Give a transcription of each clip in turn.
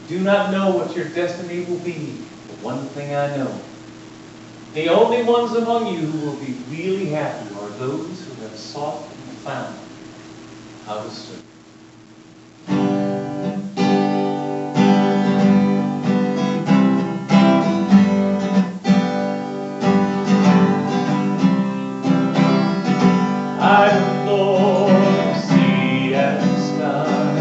Do not know what your destiny will be, but one thing I know. The only ones among you who will be really happy are those who have sought and found how to serve. I adore the sea and sky.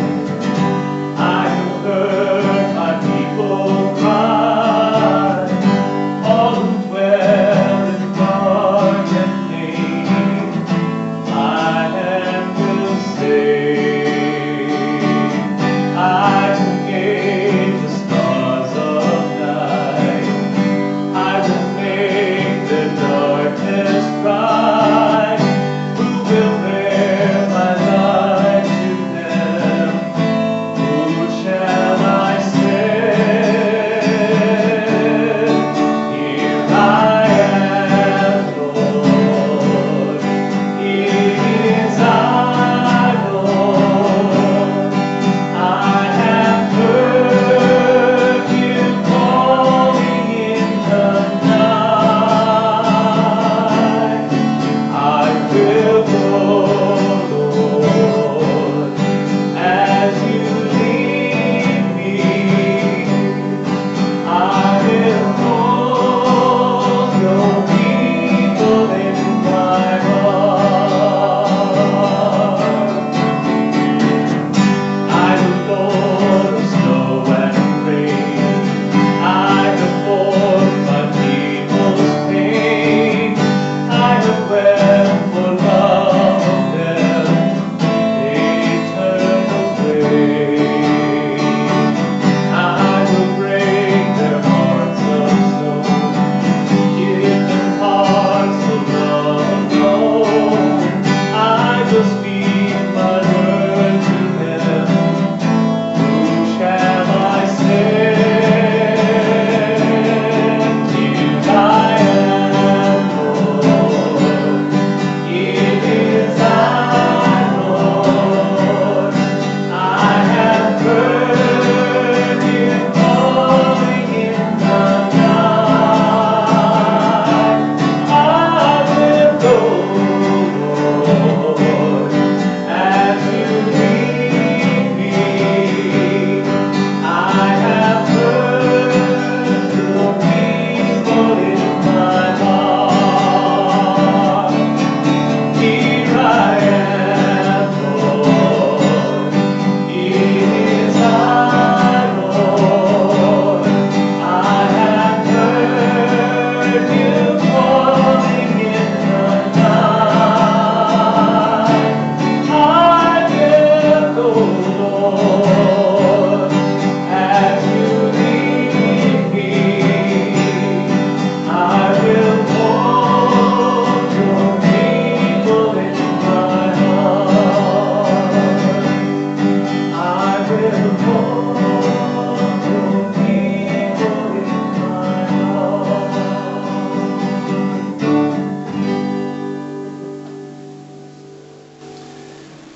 I have heard my people cry. All who dwell in dark and pain, I am will stay. I will gauge the stars of night. I will make the darkness bright. Will bear my light to them. Who shall I send? Here I am, Lord. It is I, Lord. I have heard you calling in the night. I will go.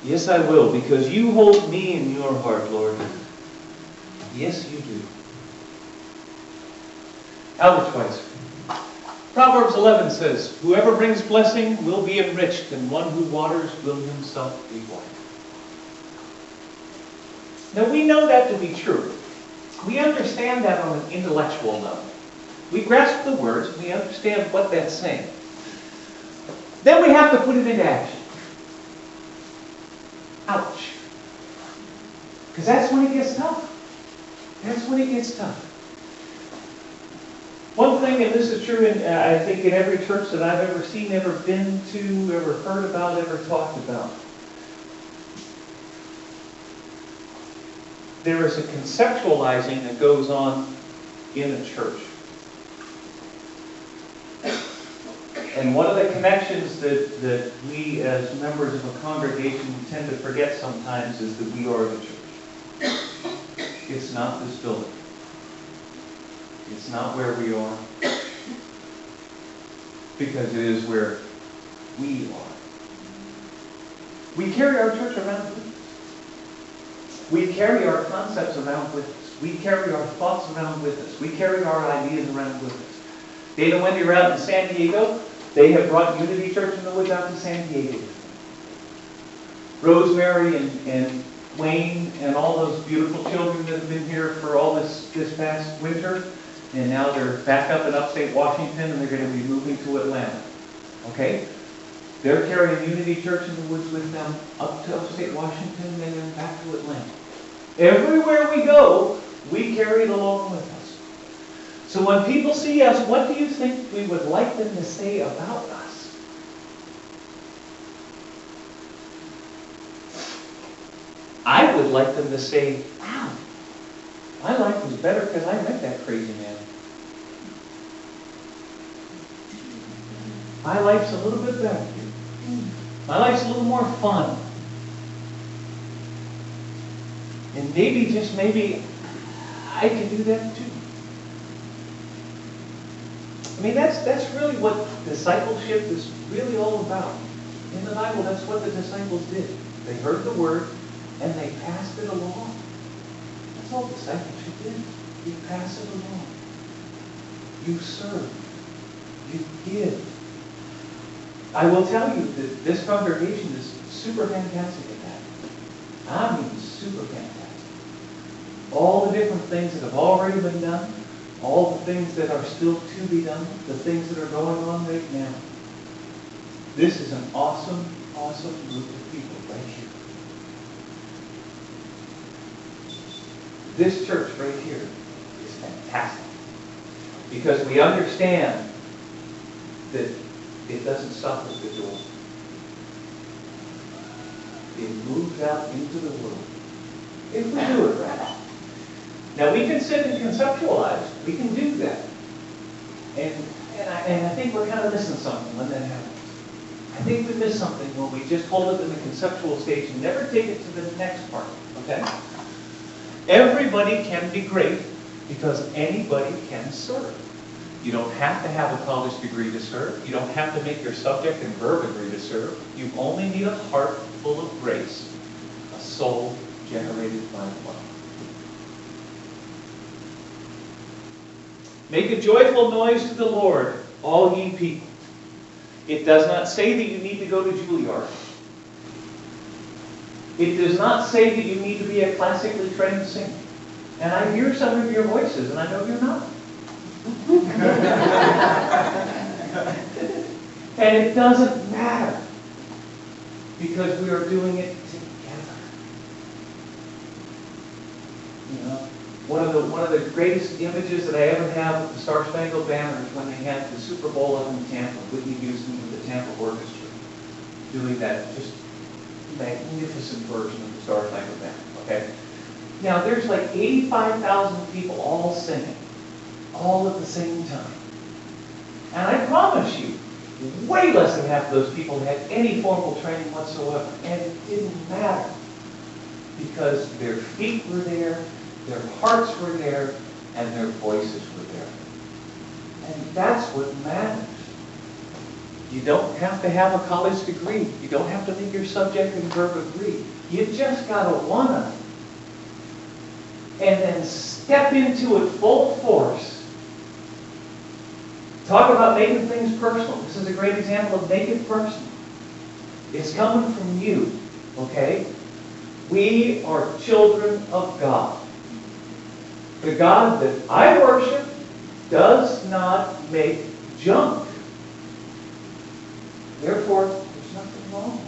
Yes, I will, because you hold me in your heart, Lord. Yes, you do. Albert Schweitzer. Proverbs 11 says, whoever brings blessing will be enriched, and one who waters will himself be watered. Now, we know that to be true. We understand that on an intellectual level. We grasp the words, we understand what that's saying. Then we have to put it into action. Ouch. Because that's when it gets tough. That's when it gets tough. One thing, and this is true in, I think in every church that I've ever seen, ever been to, ever heard about, ever talked about, there is a conceptualizing that goes on in a church. And one of the connections that we as members of a congregation tend to forget sometimes is that we are the church. It's not this building. It's not where we are. Because it is where we are. We carry our church around with us. We carry our concepts around with us. We carry our thoughts around with us. We carry our ideas around with us. Dave and Wendy are out in San Diego. They have brought Unity Church in the Woods out to San Diego. Rosemary and Wayne and all those beautiful children that have been here for all this past winter. And now they're back up in upstate Washington and they're going to be moving to Atlanta. Okay? They're carrying Unity Church in the Woods with them up to upstate Washington and then back to Atlanta. Everywhere we go, we carry it along with us. So when people see us, what do you think we would like them to say about us? I would like them to say, wow, my life was better because I met that crazy man. My life's a little bit better. My life's a little more fun. And maybe, just maybe, I can do that too. I mean, that's really what discipleship is really all about. In the Bible, that's what the disciples did. They heard the word and they passed it along. That's all discipleship is. You pass it along. You serve. You give. I will tell you that this congregation is super fantastic at that. I mean, super fantastic. All the different things that have already been done, all the things that are still to be done, the things that are going on right now. This is an awesome, awesome group of people right here. This church right here is fantastic. Because we understand that it doesn't stop at the door. It moves out into the world. If we do it right. Now we can sit and conceptualize. We can do that. And I think we're kind of missing something when that happens. I think we miss something when we just hold it in the conceptual stage and never take it to the next part. Okay? Everybody can be great because anybody can serve. You don't have to have a college degree to serve. You don't have to make your subject and verb agree to serve. You only need a heart full of grace, a soul generated by love. Make a joyful noise to the Lord, all ye people. It does not say that you need to go to Juilliard. It does not say that you need to be a classically trained singer. And I hear some of your voices, and I know you're not. And it doesn't matter, because we are doing it together. You know, one of the greatest images that I ever have of the Star Spangled Banner is when they had the Super Bowl up in Tampa, Whitney Houston with the Tampa Orchestra doing that just magnificent version of the Star Spangled Banner. Okay. Now there's like 85,000 people all singing, all at the same time. And I promise you, way less than half of those people had any formal training whatsoever. And it didn't matter. Because their feet were there, their hearts were there, and their voices were there. And that's what matters. You don't have to have a college degree. You don't have to make your subject and verb agree. You just got to want to. And then step into it full force. Talk about making things personal. This is a great example of make it personal. It's coming from you, okay? We are children of God. The God that I worship does not make junk. Therefore, there's nothing wrong.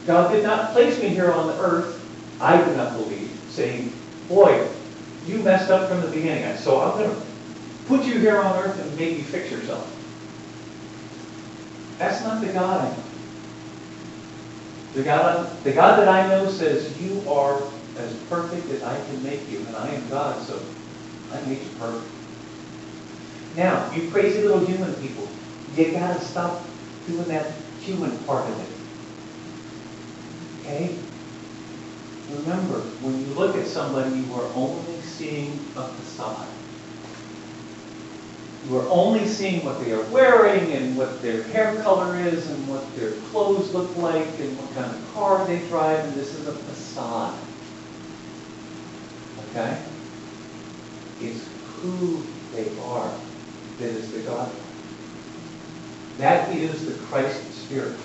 God did not place me here on the earth, I do not believe, saying, boy, you messed up from the beginning, so I'm going to put you here on earth and make you fix yourself. That's not the God I know. The God that I know says, you are as perfect as I can make you, and I am God, so I made you perfect. Now, you crazy little human people, you got to stop doing that human part of it. Okay? Remember, when you look at somebody, you are only seeing a facade. You are only seeing what they are wearing and what their hair color is and what their clothes look like and what kind of car they drive, and this is a facade. Okay? It's who they are that is the God. That is the Christ Spirit.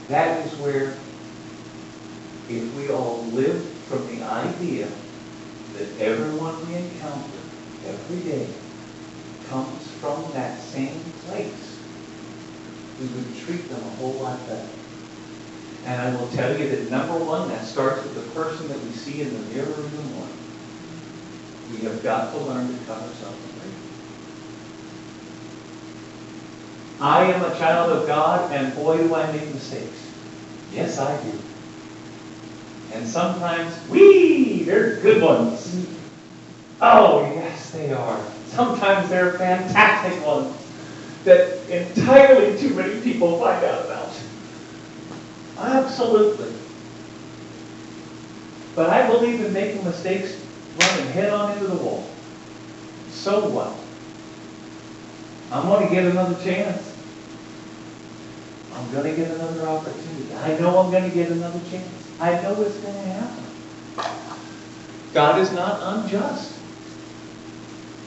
That is where, if we all live from the idea that everyone we encounter every day comes from that same place, we would treat them a whole lot better. And I will tell you that number one, that starts with the person that we see in the mirror in the morning. We have got to learn to cut ourselves away. I am a child of God, and boy, do I make mistakes. Yes, I do. And sometimes, they're good ones. Oh, yes, they are. Sometimes they're fantastic ones that entirely too many people find out about. Absolutely. But I believe in making mistakes, running head on into the wall. So what? I'm going to get another chance. I'm going to get another opportunity. I know I'm going to get another chance. I know it's going to happen. God is not unjust.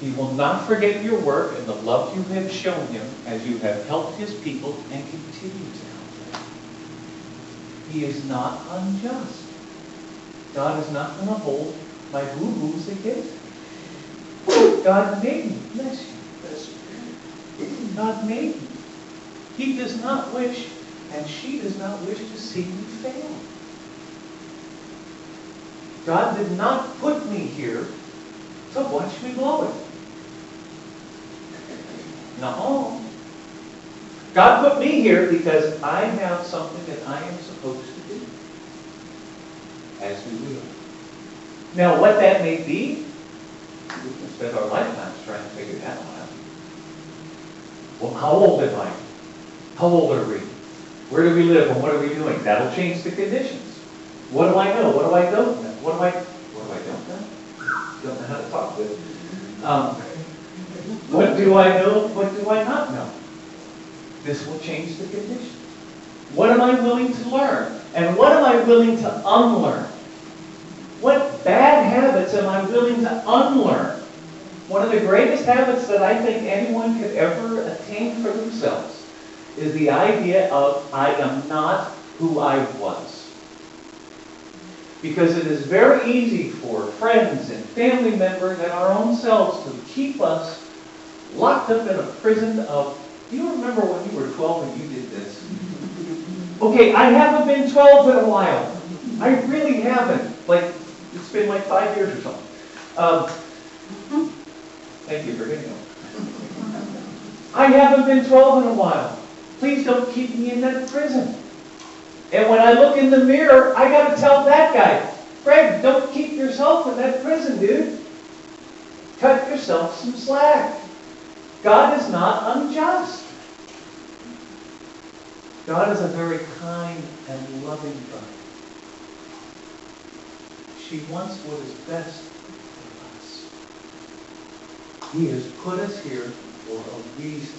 He will not forget your work and the love you have shown Him as you have helped His people and continue to help them. He is not unjust. God is not going to hold my boo-boos against me. God made me. Bless you. God made me. He does not wish, and she does not wish to see me fail. God did not put me here to watch me blow it. No. God put me here because I have something that I am supposed to do. As we will. Now, what that may be, we can spend our lifetimes trying to figure that one out. Well, how old am I? How old are we? Where do we live and what are we doing? That'll change the conditions. What do I know? What do I don't know? What do I don't know? Don't know how to talk with. What do I know? What do I not know? This will change the conditions. What am I willing to learn? And what am I willing to unlearn? What bad habits am I willing to unlearn? One of the greatest habits that I think anyone could ever attain for themselves is the idea of, I am not who I was. Because it is very easy for friends and family members and our own selves to keep us locked up in a prison of, do you remember when you were 12 and you did this? Okay, I haven't been 12 in a while. I really haven't. It's been like 5 years or something. Thank you for getting on. I haven't been 12 in a while. Please don't keep me in that prison. And when I look in the mirror, I got to tell that guy, Greg, don't keep yourself in that prison, dude. Cut yourself some slack. God is not unjust. God is a very kind and loving God. She wants what is best for us. He has put us here for a reason.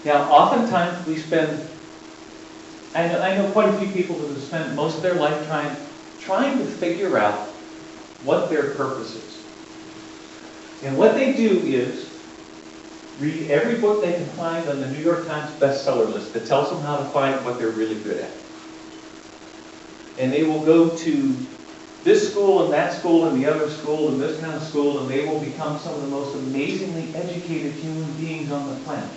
Now, oftentimes we spend, I know quite a few people who have spent most of their life trying to figure out what their purpose is. And what they do is read every book they can find on the New York Times bestseller list that tells them how to find what they're really good at. And they will go to this school and that school and the other school and this kind of school, and they will become some of the most amazingly educated human beings on the planet.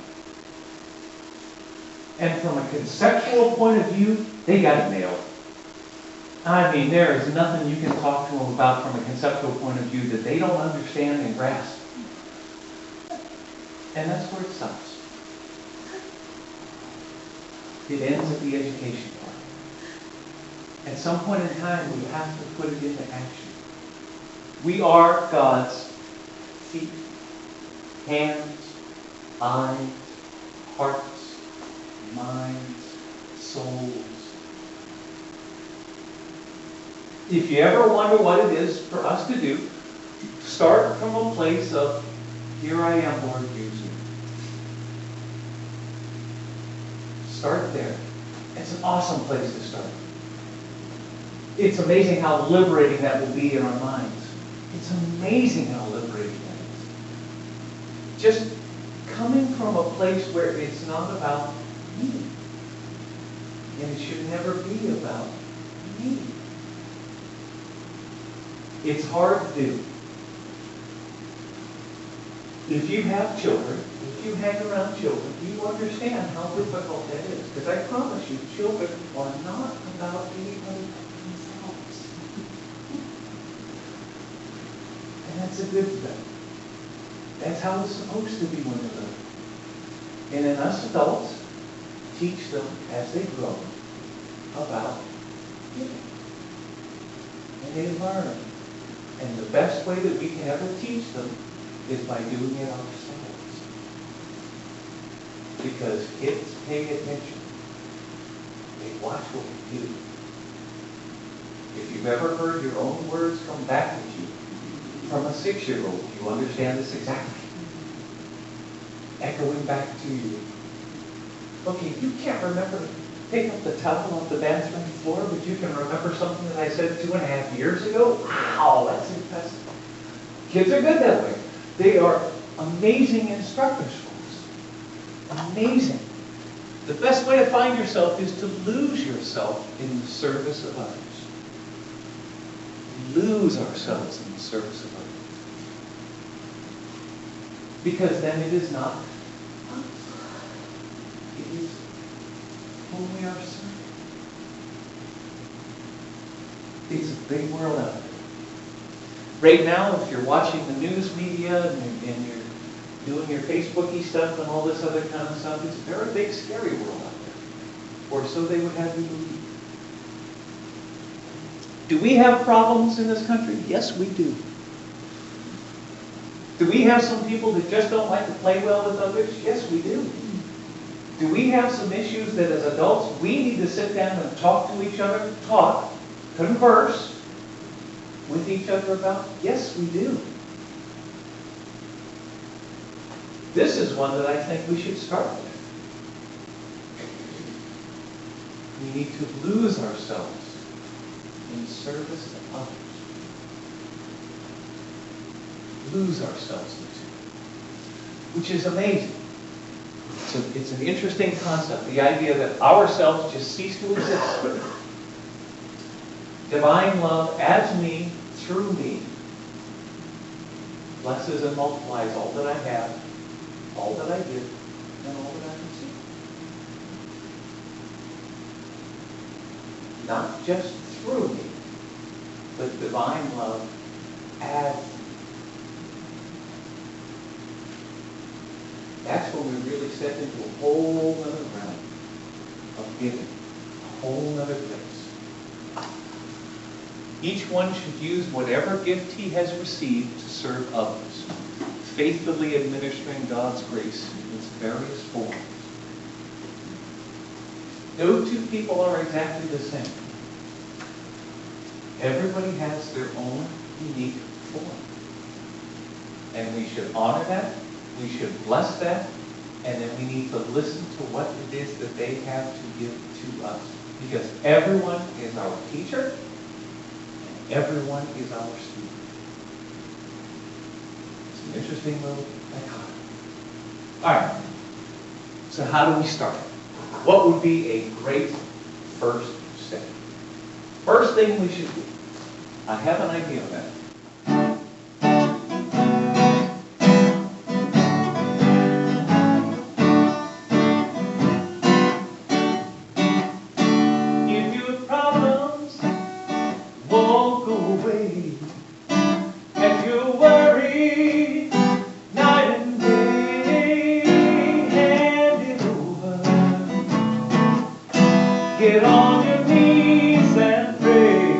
And from a conceptual point of view, they got it nailed. I mean, there is nothing you can talk to them about from a conceptual point of view that they don't understand and grasp. And that's where it stops. It ends at the education part. At some point in time, we have to put it into action. We are God's feet, hands, eyes, hearts, minds, souls. If you ever wonder what it is for us to do, start from a place of Here I am, Lord, use me. Start there. It's an awesome place to start. It's amazing how liberating that will be in our minds. It's amazing how liberating that is. Just coming from a place where it's not about me. And it should never be about me. It's hard to do. If you have children, if you hang around children, you understand how difficult that is. Because I promise you, children are not about anybody but themselves. And that's a good thing. That's how it's supposed to be when they're little. And then us adults teach them as they grow about giving. And they learn. And the best way that we can ever teach them is by doing it ourselves. Because kids pay attention. They watch what we do. If you've ever heard your own words come back at you from a 6-year-old, you understand this exactly. Echoing back to you. Okay, you can't remember to pick up the towel off the bathroom floor, but you can remember something that I said 2.5 years ago? Wow, that's impressive. Kids are good that way. They are amazing instructors for us. Amazing. The best way to find yourself is to lose yourself in the service of others. Lose ourselves in the service of others. Because then it is not us. It is whom we are serving. It's a big world out there. Right now, if you're watching the news media and you're doing your Facebooky stuff and all this other kind of stuff, it's a very big, scary world out there. Or so they would have you believe. Do we have problems in this country? Yes, we do. Do we have some people that just don't like to play well with others? Yes, we do. Do we have some issues that as adults we need to sit down and talk to each other, converse with each other about? Yes, we do. This is one that I think we should start with. We need to lose ourselves in service to others. Lose ourselves into it, which is amazing. It's an interesting concept, the idea that ourselves just cease to exist. Divine love adds me through me, blesses and multiplies all that I have, all that I give, and all that I receive. Not just through me, but divine love adds me. That's when we really step into a whole other realm of giving, a whole other place. Each one should use whatever gift he has received to serve others, faithfully administering God's grace in its various forms. No two people are exactly the same. Everybody has their own unique form. And we should honor that. We should bless that, and then we need to listen to what it is that they have to give to us. Because everyone is our teacher, and everyone is our student. It's an interesting little dichotomy. All right, so how do we start? What would be a great first step? First thing we should do, I have an idea of that. Get on your knees and pray.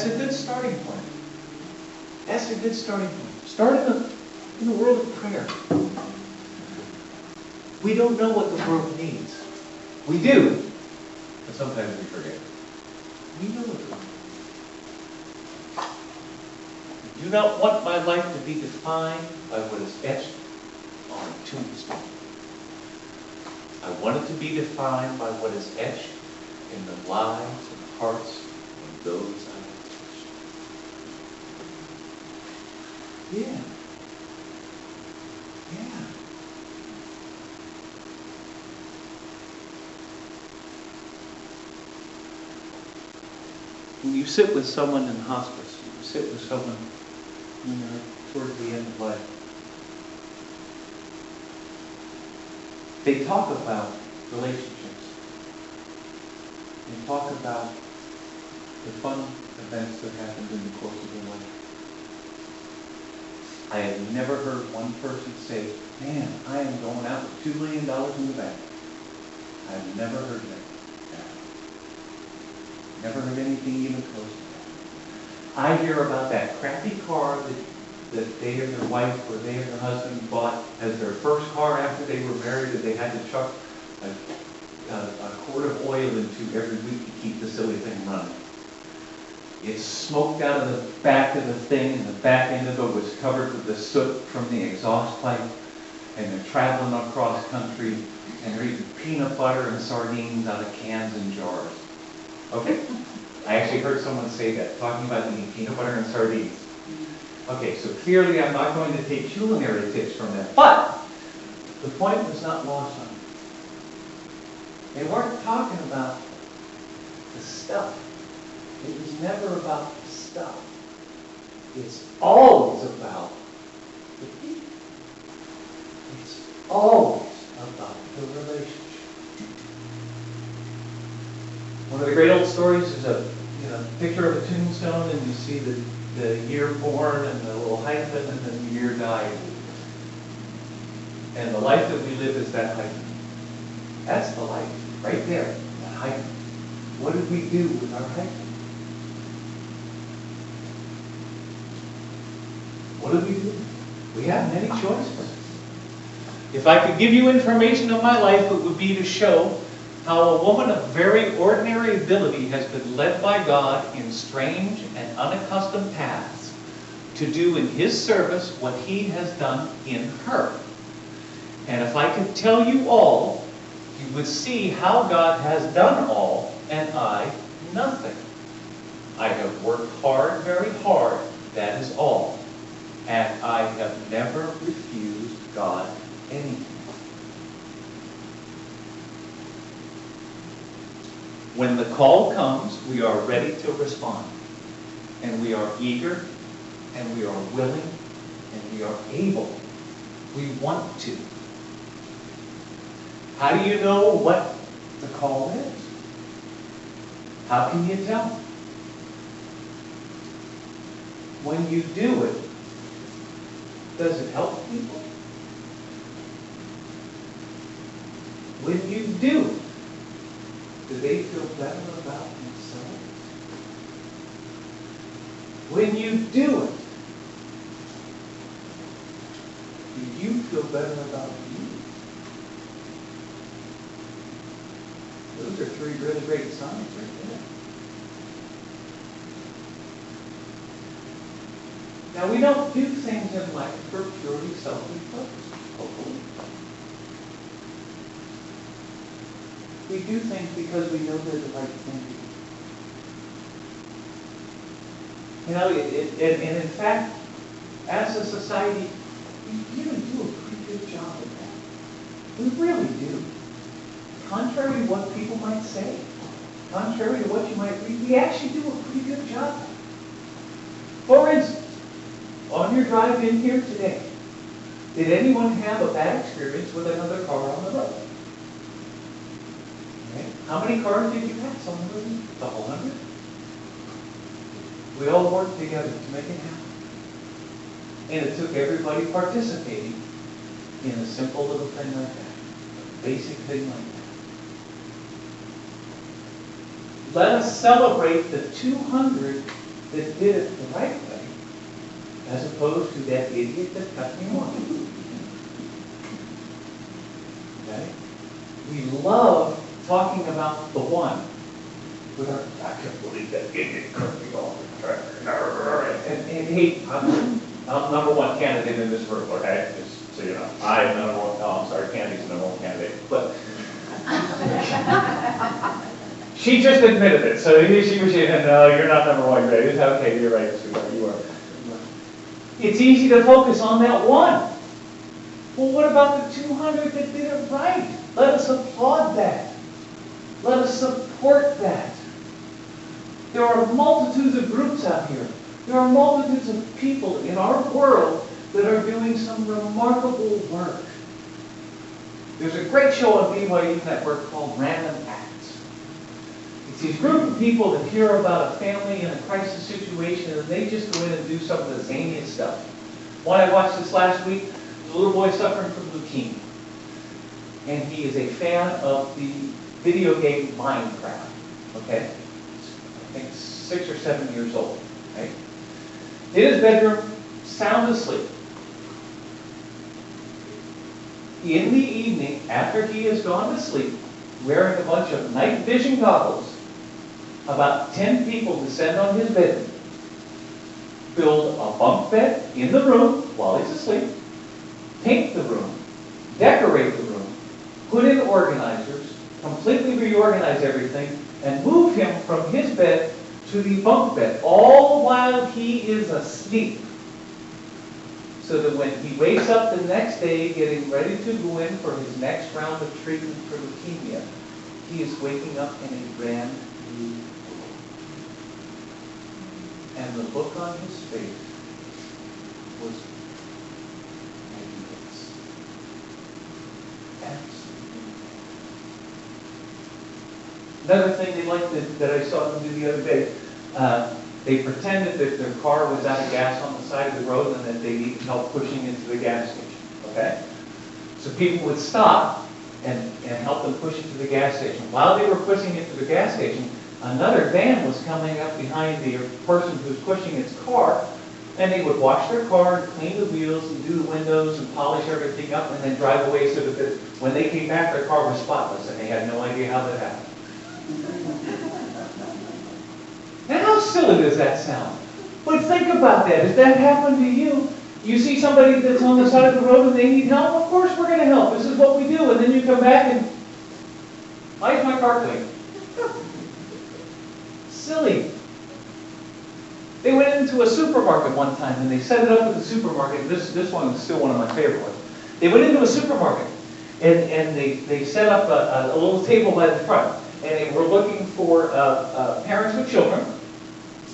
that's a good starting point. That's a good starting point. Start in the world of prayer. We don't know what the world needs. We do, but sometimes we forget. We know what the world needs. I do not want my life to be defined by what is etched on a tombstone. I want it to be defined by what is etched in the lives and hearts of those I have touched. Yeah. Yeah. When you sit with someone in hospice, you sit with someone, toward the end of life, they talk about relationships. They talk about the fun events that happened in the course of their life. I have never heard one person say, man, I am going out with $2 million in the bank. I have never heard that. Never heard anything even close to that. I hear about that crappy car that they and their wife or they and their husband bought as their first car after they were married, that they had to chuck a quart of oil into every week to keep the silly thing running. It smoked out of the back of the thing, and the back end of it was covered with the soot from the exhaust pipe, and they're traveling across country, and they're eating peanut butter and sardines out of cans and jars. Okay? I actually heard someone say that, talking about eating peanut butter and sardines. Okay, so clearly I'm not going to take culinary tips from that, but the point was not lost on me. They weren't talking about the stuff. It was never about the stuff. It's always about the people. It's always about the relationship. One of the great old stories is a picture of a tombstone, and you see the year born and the little hyphen, and then the year died. And the life that we live is that hyphen. That's the life, right there, that hyphen. What did we do with our hyphen? What did we do? We have many choices. If I could give you information of my life, it would be to show how a woman of very ordinary ability has been led by God in strange and unaccustomed paths to do in His service what He has done in her. And if I could tell you all, you would see how God has done all, and I nothing. I have worked hard, very hard, that is all. And I have never refused God anything. When the call comes, we are ready to respond. And we are eager, and we are willing, and we are able. We want to. How do you know what the call is? How can you tell? When you do it, does it help people? When you do it, do they feel better about themselves? When you do it, do you feel better about you? Those are three really great signs right there. Now, we don't do things in life for purely selfish purposes, hopefully. We do things because we know they're the right thing to do. And in fact, as a society, we really do a pretty good job of that. We really do. Contrary to what people might say, contrary to what you might read, we actually do a pretty good job. For instance, on your drive in here today, did anyone have a bad experience with another car on the road? Okay. How many cars did you pass on the road? The whole 100? We all worked together to make it happen. And it took everybody participating in a simple little thing like that. A basic thing like that. Let us celebrate the 200 that did it the right way, as opposed to that idiot that cut me off. Okay? We love talking about the one. I can't believe that idiot cut me off. And he, I'm number one candidate in this group, okay? Just so you know. I am number one, oh, I'm sorry, Candy's the number one candidate. But she just admitted it, so she was saying, no, you're not number one, Greg. It's okay, you're right, sweetheart, you are. It's easy to focus on that one. Well, what about the 200 that did it right? Let us applaud that. Let us support that. There are multitudes of groups out here. There are multitudes of people in our world that are doing some remarkable work. There's a great show on BYU Network called Random Acts. It's these group of people that hear about a family in a crisis situation and they just go in and do some of the zaniest stuff. One I watched this last week, a little boy suffering from leukemia. And he is a fan of the video game Minecraft. Okay? I think 6 or 7 years old. Right? In his bedroom, sound asleep. In the evening, after he has gone to sleep, wearing a bunch of night vision goggles, about 10 people descend on his bed, build a bunk bed in the room while he's asleep, paint the room, decorate the room, put in organizers, completely reorganize everything, and move him from his bed to the bunk bed, all while he is asleep. So that when he wakes up the next day, getting ready to go in for his next round of treatment for leukemia, he is waking up in a brand new world. And the look on his face was magnificent. Absolutely. Another thing they liked that I saw them do the other day, they pretended that their car was out of gas on the side of the road and that they needed help pushing into the gas station. Okay? So people would stop and help them push it to the gas station. While they were pushing it to the gas station, another van was coming up behind the person who was pushing its car, and they would wash their car and clean the wheels and do the windows and polish everything up and then drive away so that when they came back, their car was spotless and they had no idea how that happened. Now, how silly does that sound? But think about that. If that happened to you, you see somebody that's on the side of the road and they need help, of course we're going to help. This is what we do. And then you come back and, why is my car clean? Silly. They went into a supermarket one time and they set it up at the supermarket. This one is still one of my favorite ones. They went into a supermarket and they set up a little table by the front. And they were looking for parents with children.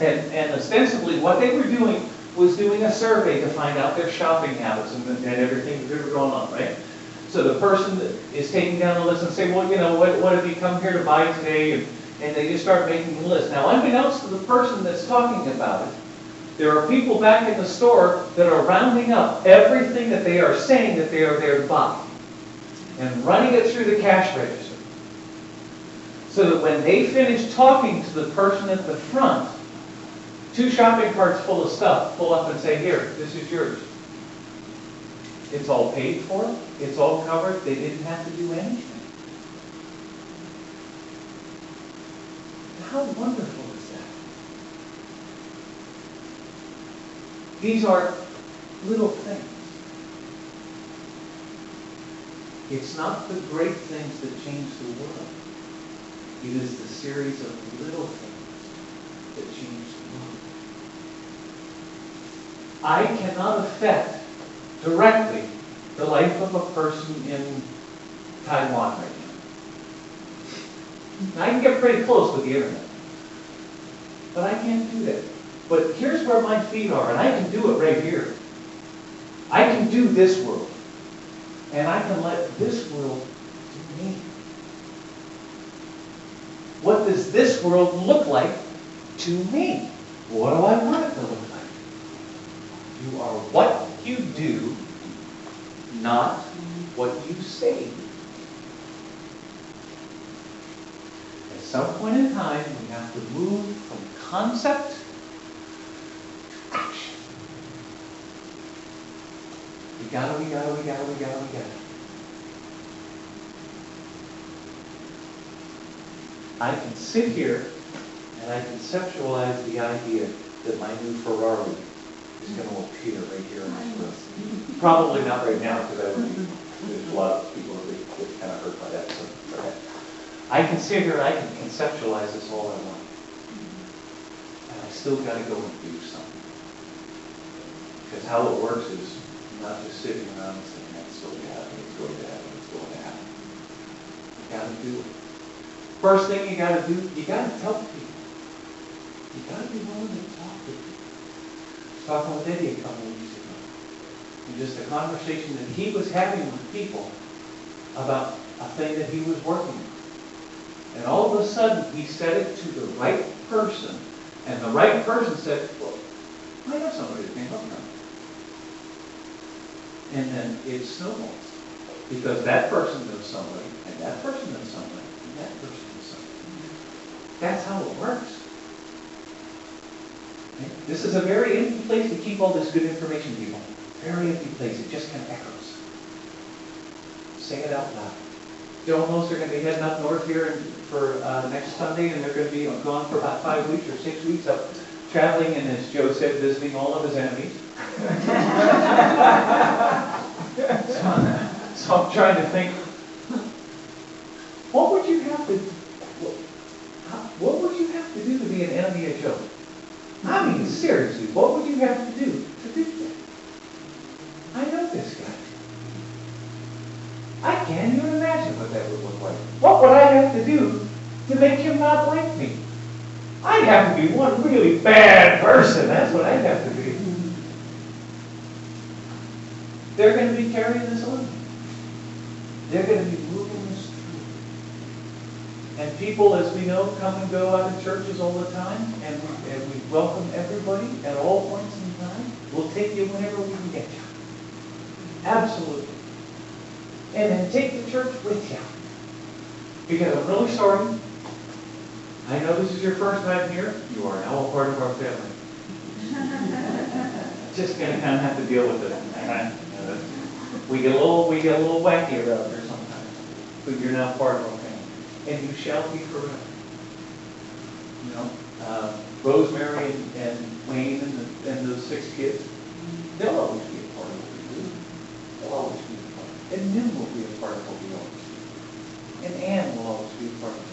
And ostensibly what they were doing was doing a survey to find out their shopping habits and everything that were going on, right? So the person is taking down the list and saying, well, you know, what have you come here to buy today? And they just start making a list. Now, unbeknownst to the person that's talking about it, there are people back in the store that are rounding up everything that they are saying that they are there to buy and running it through the cash register. So that when they finish talking to the person at the front, 2 shopping carts full of stuff pull up and say, here, this is yours. It's all paid for. It's all covered. They didn't have to do anything. How wonderful is that? These are little things. It's not the great things that change the world. It is the series of little things that change the world. I cannot affect directly the life of a person in Taiwan right now. I can get pretty close with the internet. But I can't do that. But here's where my feet are, and I can do it right here. I can do this world. And I can let this world do me. What does this world look like to me? What do I want it to look like? You are what you do, not what you say. At some point in time, we have to move from concept We gotta. I can sit here and I conceptualize the idea that my new Ferrari is going to appear right here in this room. Probably not right now, because there's a lot of people that get kind of hurt by that. So okay. I can sit here and I can conceptualize this all I want. And I still got to go and do something. Because how it works is not just sitting around and saying, that's going to happen, it's going to happen, it's going to happen. You got to do it. First thing you got to do, you got to tell people. You got to be willing to talk to people. I was talking with Eddie a couple of weeks ago. And just a conversation that he was having with people about a thing that he was working on. And all of a sudden, he said it to the right person. And the right person said, well, I know somebody that can help me. And then it snowballs. Because that person knows somebody, and that person knows somebody, and that person knows somebody. That's how it works. Okay? This is a very empty place to keep all this good information, people. Very empty place. It just kind of echoes. Say it out loud. Joe and Los are going to be heading up north here for next Sunday, and they're going to be gone for about 5 weeks or 6 weeks up traveling, and as Joe said, visiting all of his enemies. So I'm trying to think, what would you have to do to be an enemy of Joe? I mean, seriously, what would you have to do that? I know this guy. I can't even imagine what that would look like. What would I have to do to make him not like me? I'd have to be one really bad person. That's what I'd have to be. They're going to be carrying this on. They're going to be moving this through. And people, as we know, come and go out of churches all the time, and we welcome everybody at all points in time. We'll take you whenever we can get you. Absolutely. And then take the church with you. Because I'm really sorry. I know this is your first time here. You are now a part of our family. Just going to kind of have to deal with it. We get a little wacky around here sometimes. But you're now part of our family. And you shall be forever. You know, Rosemary and Wayne and those 6 kids, they'll always be a part of what we do. They'll always be a part. And Nim will be a part of what we always do. And Ann will always be a part of it.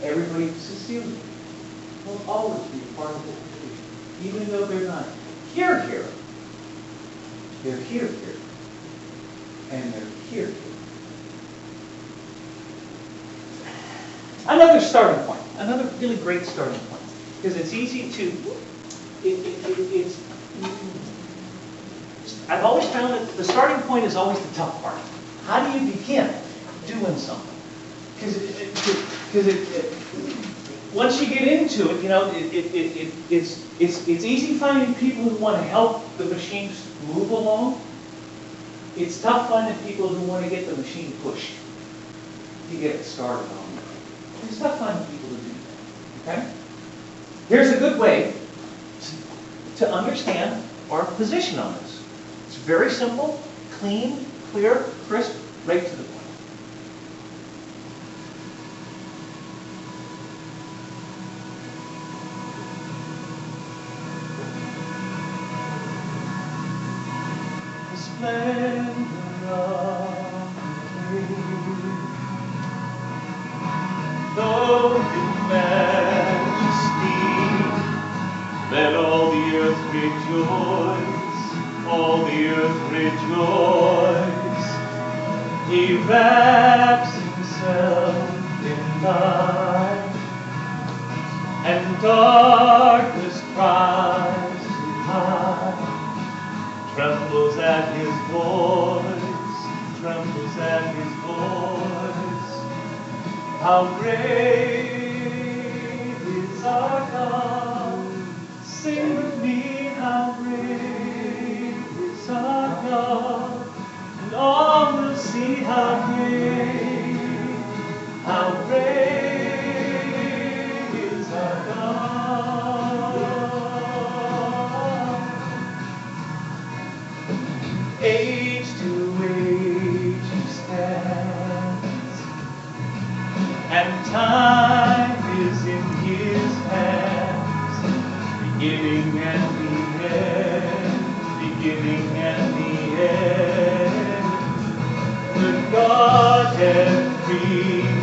Everybody, Cecilia, will always be a part of what we do. Even though they're not here. They're here. And they're here. Another starting point. Another really great starting point. Because it's easy to... I've always found that the starting point is always the tough part. How do you begin doing something? Because once you get into it, you know, it's easy finding people who want to help the machines move along. It's tough finding people who want to get the machine pushed to get it started on. It's tough finding people who do that. Okay? Here's a good way to understand our position on this. It's very simple, clean, clear, crisp, right to the point. The splendor of the King, though in majesty, let all the earth rejoice, all the earth rejoice. He wraps himself in light, and darkness cries to hide, trembles at his voice, trembles at his voice. How great is our God? Sing with me, how great is our God? And all will see how great is our God. and time is in His hands. Beginning and the end, beginning and the end. The Godhead three.